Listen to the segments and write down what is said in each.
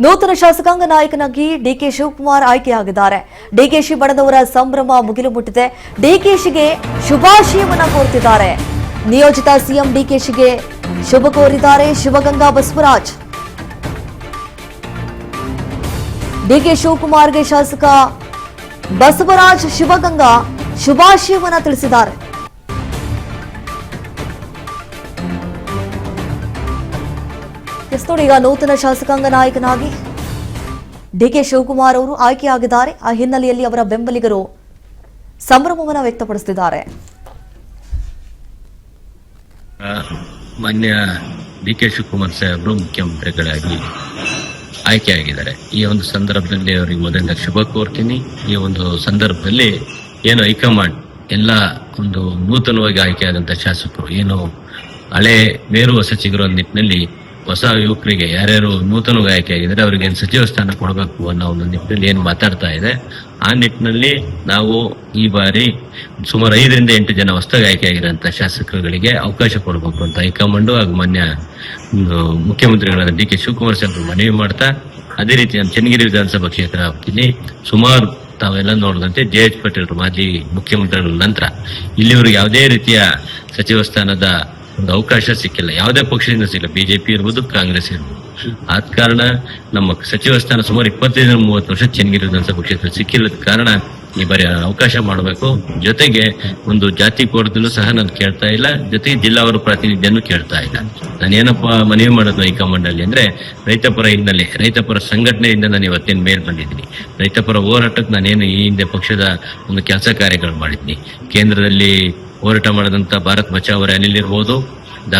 ನೂತನ ಶಾಸಕಾಂಗ ನಾಯಕನಾಗಿ ಡಿಕೆ ಶಿವಕುಮಾರ್ ಆಯ್ಕೆಯಾಗಿದ್ದಾರೆ. ಡಿಕೆಶಿ ಬಣದವರ ಸಂಭ್ರಮ ಮುಗಿಲು ಮುಟ್ಟಿದೆ. ಡಿಕೆಶಿಗೆ ಶುಭಾಶಯವನ್ನ ಕೋರುತ್ತಿದ್ದಾರೆ. ನಿಯೋಜಿತ ಸಿಎಂ ಡಿಕೆಶಿಗೆ ಶುಭ ಕೋರಿದ್ದಾರೆ ಶಿವಗಂಗಾ ಬಸವರಾಜ್. ಡಿಕೆ ಶಿವಕುಮಾರ್ಗೆ ಶಾಸಕ ಬಸವರಾಜ್ ಶಿವಗಂಗಾ ಶುಭಾಶಯವನ್ನ ತಿಳಿಸಿದ್ದಾರೆ. ನೋಡಿ, ಈಗ ನೂತನ ಶಾಸಕಾಂಗ ನಾಯಕನಾಗಿ ಡಿಕೆ ಶಿವಕುಮಾರ್ ಅವರು ಆಯ್ಕೆಯಾಗಿದ್ದಾರೆ. ಆ ಹಿನ್ನೆಲೆಯಲ್ಲಿ ಅವರ ಬೆಂಬಲಿಗರು ಸಂಭ್ರಮವನ್ನು ವ್ಯಕ್ತಪಡಿಸುತ್ತಿದ್ದಾರೆ. ಮಾನ್ಯ ಡಿಕೆ ಶಿವಕುಮಾರ್ ಸಾಹೇಬರು ಮುಖ್ಯಮಂತ್ರಿಗಳಾಗಿ ಆಯ್ಕೆಯಾಗಿದ್ದಾರೆ. ಈ ಒಂದು ಸಂದರ್ಭದಲ್ಲಿ ಅವರಿಗೆ ಮೊದಲಿಂದ ಶುಭ ಕೋರ್ತೀನಿ. ಈ ಒಂದು ಸಂದರ್ಭದಲ್ಲಿ ಏನು ಹೈಕಮಾಂಡ್ ಎಲ್ಲ ಒಂದು ನೂತನವಾಗಿ ಆಯ್ಕೆಯಾದಂತಹ ಶಾಸಕರು ಏನು ಹಳೆ ಮೇರು ಹೊಸ ಚಿಗುರುವ ನಿಟ್ಟಿನಲ್ಲಿ ಹೊಸ ಯುವಕರಿಗೆ ಯಾರ್ಯಾರು ನೂತನವಾಗಿ ಆಯ್ಕೆಯಾಗಿದ್ದಾರೆ ಅವರಿಗೆ ಸಚಿವ ಸ್ಥಾನ ಕೊಡಬೇಕು ಅನ್ನೋ ಒಂದು ನಿಟ್ಟಿನಲ್ಲಿ ಏನು ಮಾತಾಡ್ತಾ ಇದೆ. ಆ ನಿಟ್ಟಿನಲ್ಲಿ ನಾವು ಈ ಬಾರಿ ಸುಮಾರು 5ರಿಂದ 8 ಜನ ಹೊಸದಾಗಿ ಆಯ್ಕೆಯಾಗಿರುವಂತಹ ಶಾಸಕರುಗಳಿಗೆ ಅವಕಾಶ ಕೊಡಬೇಕು ಅಂತ ಹೈಕಮಾಂಡ್ ಹಾಗೂ ಮಾನ್ಯ ಮುಖ್ಯಮಂತ್ರಿಗಳಾದ ಡಿಕೆ ಶಿವಕುಮಾರ್ ಸಾಹೇಬರು ಮನವಿ ಮಾಡ್ತಾ, ಅದೇ ರೀತಿ ನಮ್ಮ ಚನ್ನಗಿರಿ ವಿಧಾನಸಭಾ ಕ್ಷೇತ್ರ ವ್ಯಾಪ್ತಿಯಲ್ಲಿ ಸುಮಾರು ತಾವೆಲ್ಲ ನೋಡಿದಂತೆ JH ಪಾಟೀಲ್ ಮಾಜಿ ಮುಖ್ಯಮಂತ್ರಿಗಳ ನಂತರ ಇಲ್ಲಿವರೆಗೆ ಯಾವುದೇ ರೀತಿಯ ಸಚಿವ ಸ್ಥಾನದ ಒಂದು ಅವಕಾಶ ಸಿಕ್ಕಿಲ್ಲ. ಯಾವುದೇ ಪಕ್ಷದಿಂದ ಸಿಕ್ಕಿಲ್ಲ, ಬಿಜೆಪಿ ಇರ್ಬೋದು, ಕಾಂಗ್ರೆಸ್ ಇರ್ಬೋದು. ಆದ ಕಾರಣ ನಮ್ಮ ಸಚಿವ ಸ್ಥಾನ ಸುಮಾರು 25-30 ವರ್ಷ ಚನ್ನಗಿರಿ ವಿಧಾನಸಭಾ ಕ್ಷೇತ್ರ ಸಿಕ್ಕಿಲ್ಲದ ಕಾರಣ ಈ ಬಾರಿ ಅವಕಾಶ ಮಾಡಬೇಕು. ಜೊತೆಗೆ ಒಂದು ಜಾತಿ ಕೋರ್ದಲ್ಲೂ ಸಹ ನಾನು ಕೇಳ್ತಾ ಇಲ್ಲ, ಜೊತೆಗೆ ಜಿಲ್ಲಾವರ ಪ್ರಾತಿನಿಧ್ಯನೂ ಕೇಳ್ತಾ ಇಲ್ಲ. ನಾನೇನಪ್ಪ ಮನವಿ ಮಾಡೋದು ಹೈಕಮಾಂಡ್ ಅಲ್ಲಿ ಅಂದ್ರೆ, ರೈತಪರ ಹಿನ್ನೆಲೆ, ರೈತಪರ ಸಂಘಟನೆಯಿಂದ ನಾನು ಇವತ್ತೇನು ಮೇಲ್ ಬಂದಿದ್ದೀನಿ. ರೈತಪರ ಹೋರಾಟಕ್ಕೆ ನಾನೇನು ಈ ಹಿಂದೆ ಪಕ್ಷದ ಒಂದು ಕೆಲಸ ಕಾರ್ಯಗಳು ಮಾಡಿದ್ದೀನಿ. ಕೇಂದ್ರದಲ್ಲಿ ಹೋರಾಟ ಮಾಡಿದಂತ ಭಾರತ್ ಬಚಾವ್ ರ್ಯಾಲಿ ಇರ್ಬೋದು,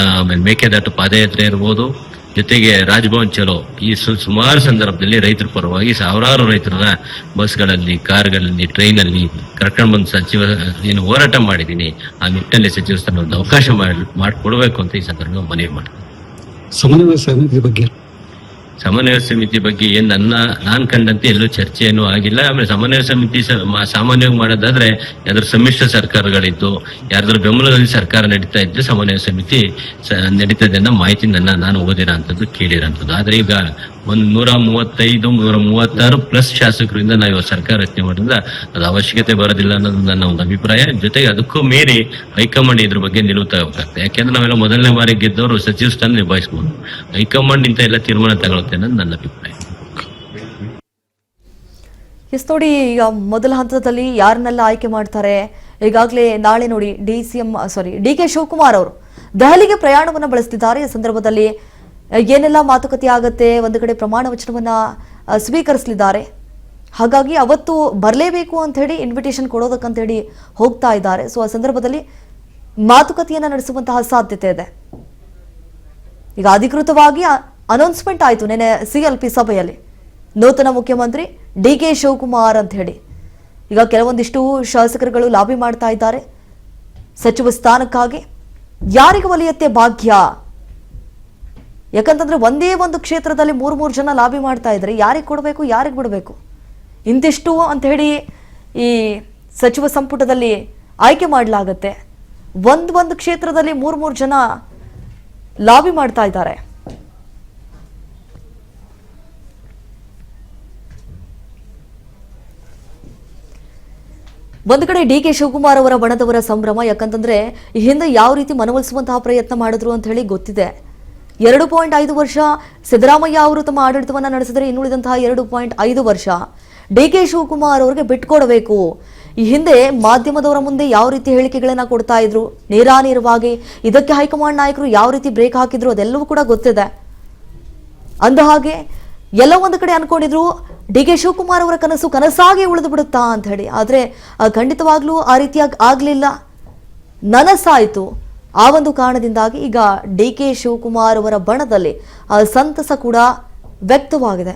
ಆಮೇಲೆ ಮೇಕೆದಾಟು ಪಾದಯಾತ್ರೆ ಇರ್ಬೋದು, ಜೊತೆಗೆ ರಾಜಭವನ್ ಚಲೋ, ಈ ಸುಮಾರು ಸಂದರ್ಭದಲ್ಲಿ ರೈತರ ಪರವಾಗಿ ಸಾವಿರಾರು ರೈತರನ್ನ ಬಸ್ಗಳಲ್ಲಿ, ಕಾರ್ಗಳಲ್ಲಿ, ಟ್ರೈನಲ್ಲಿ ಕರ್ಕೊಂಡು ಬಂದು ಸಚಿವ ಏನು ಹೋರಾಟ ಮಾಡಿದ್ದೀನಿ. ಆ ನಿಟ್ಟಿನಲ್ಲಿ ಸಚಿವ ಸ್ಥಾನ ಒಂದು ಅವಕಾಶ ಮಾಡಿಕೊಡ್ಬೇಕು ಅಂತ ಈ ಸಂದರ್ಭ ಮನವಿ ಮಾಡ್ತೀನಿ. ಸಮನ್ವಯ ಸಮಿತಿ ಬಗ್ಗೆ ಏನ್ ನಾನ್ ಕಂಡಂತೆ ಎಲ್ಲೂ ಚರ್ಚೆ ಏನೂ ಆಗಿಲ್ಲ. ಆಮೇಲೆ ಸಮನ್ವಯ ಸಮಿತಿ ಸಾಮಾನ್ಯವಾಗಿ ಮಾಡೋದಾದ್ರೆ ಯಾವ್ದಾದ್ರು ಸಮ್ಮಿಶ್ರ ಸರ್ಕಾರಗಳಿದ್ದು ಯಾರ್ದಾದ್ರು ಬೆಂಬಲದಲ್ಲಿ ಸರ್ಕಾರ ನಡೀತಾ ಇದ್ರೆ ಸಮನ್ವಯ ಸಮಿತಿ ನಡೀತದೆ ಅನ್ನೋ ಮಾಹಿತಿ ನಾನು ಓದಿರೋ ಅಂತದ್ದು, ಕೇಳಿರೋಂಥದ್ದು. ಆದ್ರೆ ಈಗ 135-136 ಪ್ಲಸ್ ಶಾಸಕರಿಂದ ನಾವು ಸರ್ಕಾರ ರಚನೆ ಮಾಡಿದ್ರೆ ಅದು ಅವಶ್ಯಕತೆ ಬರೋದಿಲ್ಲ ಅನ್ನೋದು ನನ್ನ ಒಂದು ಅಭಿಪ್ರಾಯ. ಜೊತೆಗೆ ಅದಕ್ಕೂ ಮೀರಿ ಹೈಕಮಾಂಡ್ ಇದ್ರ ಬಗ್ಗೆ ನಿಲುವು ತಗೋಬೇಕಾಗ್ತದೆ. ಯಾಕೆಂದ್ರೆ ನಾವೆಲ್ಲ ಮೊದಲನೇ ಬಾರಿ ಗೆದ್ದವರು ಸಚಿವ ಸ್ಥಾನ ನಿಭಾಯಿಸಬಹುದು. ಹೈಕಮಾಂಡ್ ಇಂತ ಎಲ್ಲ ತೀರ್ಮಾನ ತಗೊಳುತ್ತೆ ಅನ್ನೋದು ನನ್ನ ಅಭಿಪ್ರಾಯ. ನೋಡಿ, ಈಗ ಮೊದಲ ಹಂತದಲ್ಲಿ ಯಾರನ್ನೆಲ್ಲ ಆಯ್ಕೆ ಮಾಡ್ತಾರೆ, ಈಗಾಗಲೇ ನಾಳೆ ನೋಡಿ ಡಿಕೆ ಶಿವಕುಮಾರ್ ಅವರು ದೆಹಲಿಗೆ ಪ್ರಯಾಣವನ್ನು ಬೆಳೆಸ್ತಿದ್ದಾರೆ. ಈ ಸಂದರ್ಭದಲ್ಲಿ ಏನೆಲ್ಲ ಮಾತುಕತೆ ಆಗತ್ತೆ, ಒಂದು ಕಡೆ ಪ್ರಮಾಣ ವಚನವನ್ನ ಸ್ವೀಕರಿಸಲಿದ್ದಾರೆ. ಹಾಗಾಗಿ ಅವತ್ತು ಬರಲೇಬೇಕು ಅಂತ ಹೇಳಿ ಇನ್ವಿಟೇಷನ್ ಕೊಡೋದಕ್ಕಂತ ಹೇಳಿ ಹೋಗ್ತಾ ಇದ್ದಾರೆ. ಸೊ ಆ ಸಂದರ್ಭದಲ್ಲಿ ಮಾತುಕತೆಯನ್ನ ನಡೆಸುವಂತಹ ಸಾಧ್ಯತೆ ಇದೆ. ಈಗ ಅಧಿಕೃತವಾಗಿ ಅನೌನ್ಸ್ಮೆಂಟ್ ಆಯಿತು ನೆನೆ CLP ಸಭೆಯಲ್ಲಿ, ನೂತನ ಮುಖ್ಯಮಂತ್ರಿ ಡಿಕೆ ಶಿವಕುಮಾರ್ ಅಂತ ಹೇಳಿ. ಈಗ ಕೆಲವೊಂದಿಷ್ಟು ಶಾಸಕರುಗಳು ಲಾಬಿ ಮಾಡ್ತಾ ಇದ್ದಾರೆ ಸಚಿವ ಸ್ಥಾನಕ್ಕಾಗಿ. ಯಾರಿಗೆ ಒಲಿಯತ್ತೆ ಭಾಗ್ಯ? ಯಾಕಂತಂದ್ರೆ ಒಂದೇ ಒಂದು ಕ್ಷೇತ್ರದಲ್ಲಿ 3 ಜನ ಲಾಬಿ ಮಾಡ್ತಾ ಇದ್ರೆ ಯಾರಿಗೆ ಕೊಡಬೇಕು, ಯಾರಿಗೆ ಬಿಡಬೇಕು? ಇಂತಿಷ್ಟು ಅಂತ ಹೇಳಿ ಈ ಸಚಿವ ಸಂಪುಟದಲ್ಲಿ ಆಯ್ಕೆ ಮಾಡಲಾಗತ್ತೆ. ಒಂದು ಕ್ಷೇತ್ರದಲ್ಲಿ 3 ಜನ ಲಾಬಿ ಮಾಡ್ತಾ ಇದ್ದಾರೆ. ಒಂದು ಕಡೆ ಡಿಕೆ ಶಿವಕುಮಾರ್ ಅವರ ಬಣದವರ ಸಂಭ್ರಮ. ಯಾಕಂತಂದ್ರೆ ಈ ಹಿಂದೆ ಯಾವ ರೀತಿ ಮನವೊಲಿಸುವಂತಹ ಪ್ರಯತ್ನ ಮಾಡಿದ್ರು ಅಂತ ಹೇಳಿ ಗೊತ್ತಿದೆ. 2.5 ವರ್ಷ ಸಿದ್ದರಾಮಯ್ಯ ಅವರು ತಮ್ಮ ಆಡಳಿತವನ್ನ ನಡೆಸಿದರೆ ಇನ್ನುಳಿದಂತಹ 2.5 ವರ್ಷ ಡಿಕೆ ಶಿವಕುಮಾರ್ ಅವರಿಗೆ ಬಿಟ್ಕೊಡಬೇಕು. ಈ ಹಿಂದೆ ಮಾಧ್ಯಮದವರ ಮುಂದೆ ಯಾವ ರೀತಿ ಹೇಳಿಕೆಗಳನ್ನ ಕೊಡ್ತಾ ಇದ್ರು ನೇರಾನೇರವಾಗಿ, ಇದಕ್ಕೆ ಹೈಕಮಾಂಡ್ ನಾಯಕರು ಯಾವ ರೀತಿ ಬ್ರೇಕ್ ಹಾಕಿದ್ರು ಅದೆಲ್ಲವೂ ಕೂಡ ಗೊತ್ತಿದೆ. ಅಂದ ಹಾಗೆ ಎಲ್ಲ ಒಂದು ಕಡೆ ಅನ್ಕೊಂಡಿದ್ರು ಡಿಕೆ ಶಿವಕುಮಾರ್ ಅವರ ಕನಸಾಗಿ ಉಳಿದು ಬಿಡುತ್ತಾ ಅಂತ ಹೇಳಿ. ಆದ್ರೆ ಖಂಡಿತವಾಗ್ಲೂ ಆ ರೀತಿಯಾಗಿ ಆಗ್ಲಿಲ್ಲ, ನನಸಾಯಿತು. ಆ ಒಂದು ಕಾರಣದಿಂದಾಗಿ ಈಗ ಡಿಕೆ ಶಿವಕುಮಾರ್ ಅವರ ಬಣದಲ್ಲಿ ಸಂತಸ ಕೂಡ ವ್ಯಕ್ತವಾಗಿದೆ.